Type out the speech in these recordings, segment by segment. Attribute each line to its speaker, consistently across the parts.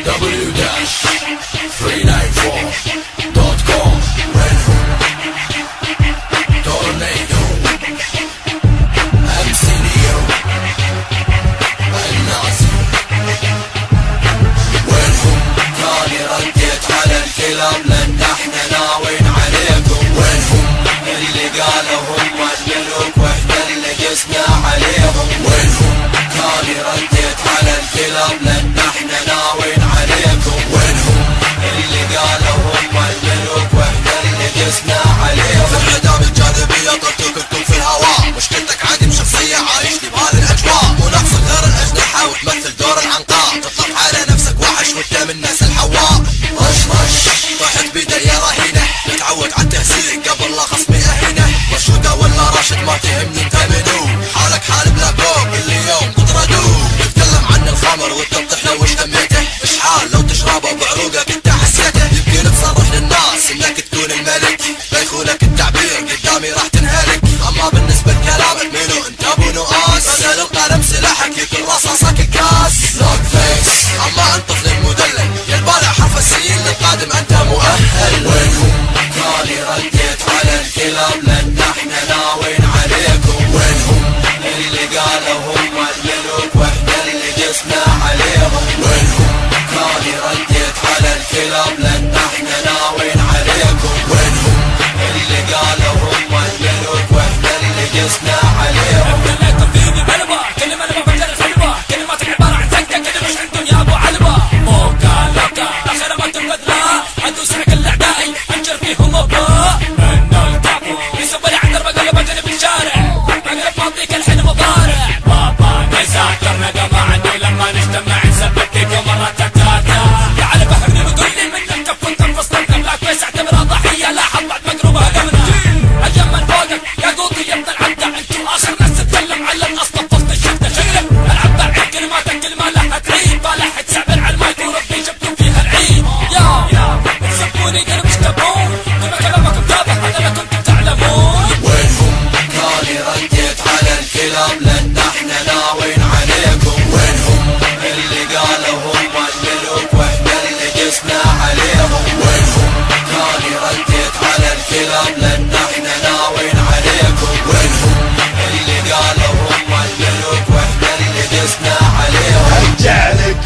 Speaker 1: w-394.com. وينهم تورنيدو MC نيرو النازي؟ وينهم تاني رديت على الكلام لان احنا ناوين عليكم؟ وينهم اللي قالوا هم الملوك واحنا اللي قسنا عليهم؟ وينهم تاني رديت على الكلام لان احنا ناوين عليكم؟ وينهم اللي قالوا هم الملوك واحنا اللي قسنا عليهم؟ في انعدام الجاذبية طرتوا كنتم في الهواء، مشكلتك عادي بشخصية عايش لي بهذه الاجواء، وناقصك غير الاجنحة وتمثل دور العنقاء، تطلق على نفسك وحش وانت من ناس الحواء. رش طحت بيدي يا رهينة، متعود على التهزيء قبل لا خصمي اهينه، مرشودة ولا راشد ما تهمني انت منو، حالك حال بلا كوب كل يوم تطردوه، تتكلم عن الخمر وتنطح لو وش هميته، اشحال لو تشربه بعروقك انت حسيته، يمكن تصرح للناس انك تكون الملك، بيخونك التعبير قدامي راح تنهلك، اما بالنسبة لكلامك منو انت ابو نؤاس، بدل القلم سلاحك يكون رصاصك الكاس، لوك فيس اما انت طفل مدلل، يا البارع حرف السين للقادم انت مؤهل. وينهم تاني رديت على الكلام لان احنا ناوين عليكم؟ وينهم اللي قالوا هم الملوك واحنا اللي قسنا عليهم؟ وينهم تاني رديت على الكلام لان احنا ناوين عليكم؟ وينهم اللي قالوا هم الملوك واحنا اللي قسنا عليهم؟
Speaker 2: خليتم فيني بلبة كلمة لما فجر الحلبة، كلماتك عبارة عن زنكة كده مش عندهم يا ابو علبة، موكا لوكا اخر ما تنفذ لها ادوس على كل اعدائي انشر فيهم وباء منه الكابو يسب لي عند الرقم بجنب الشارع مقلب ماضيك الحين مضارع، بابا نذاكر نقمة عندي لما نجتمع نثبت فيكم مرة تتاتا، تعال فهمني وقول لي منك كف وانت انفصلت بلاك فيس اعتبرها ضحية لاحظ بعد مقروبة هدمنا، الجمل فوقك يا قوطي يا ابن العدة انتو اخر ناس تتكلم على الاصل فصل الشدة شيلك العب بعيد كلماتك كلمة لها تعيد بالح تسعبر على المايك وربي جبتم فيها العيد، يا تسبوني قلب مش تبون كما كلامكم تابع هذا ما كنتم تعلمون.
Speaker 1: وينهم تاني رديت على الكلام لان احنا ناوين عليكم؟ وينهم اللي قالوا هم الملوك واحنا اللي قسنا عليهم؟ وينهم تاني رديت على الكلام لان احنا ناوين عليكم؟ وينهم اللي قالوا هم الملوك واحنا اللي قسنا عليهم؟
Speaker 3: ارجعلك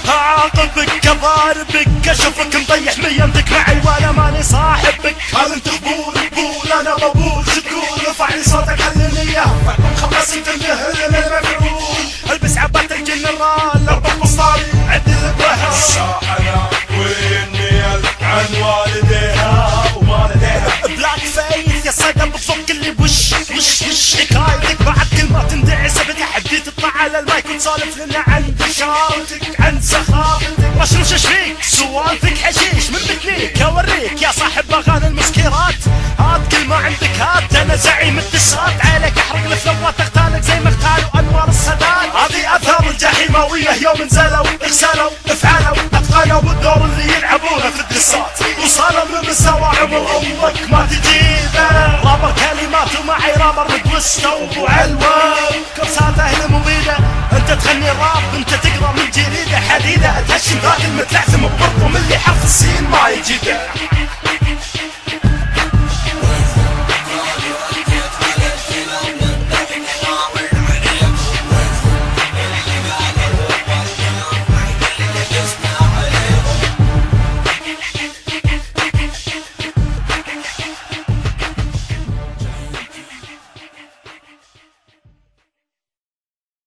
Speaker 3: اعاقبك اضاربك اشوفك مطيح ميمتك معي وانا ماني صاحبك، هل انت قبول انا مقبول شكول ارفع لي صوتك خليني اياه خلص انت المهل من المفعول، البس عبات الجنرال اربط مصاري عندي البهر الشاحنة واني عن والديها ووالديها، بلاك فيس يا صيدة بتفك اللي وش حكايتك بعد كلمات تندعس بتحدي تطلع على المايك وتسولف لنا عن بشارتك عن سخافتك، مشروش ايش فيك سوالفك حشيش من مثليك اوريك يا صاحب اغاني المسكرات، هات كل ما عندك هات انا زعيم الدسات، عليك احرق الفلوات اغتالك زي ما اغتالوا انوار السادات، هذه اثار الجحيماوية يوم نزلوا اغسلوا افعلوا اتقنوا بالدور اللي يلعبونه في الدسات، وصلوا من مستوى عمر امك ما تجيبه، رابر كلمات ومعي رابر متوسطة وعلوة كبسات اهل مبيدة، انت تغني راب انت تقرا من جريدة حديدة، اتهشم ذاك المتلعثم ببرطم اللي حرف السين ما يجيده.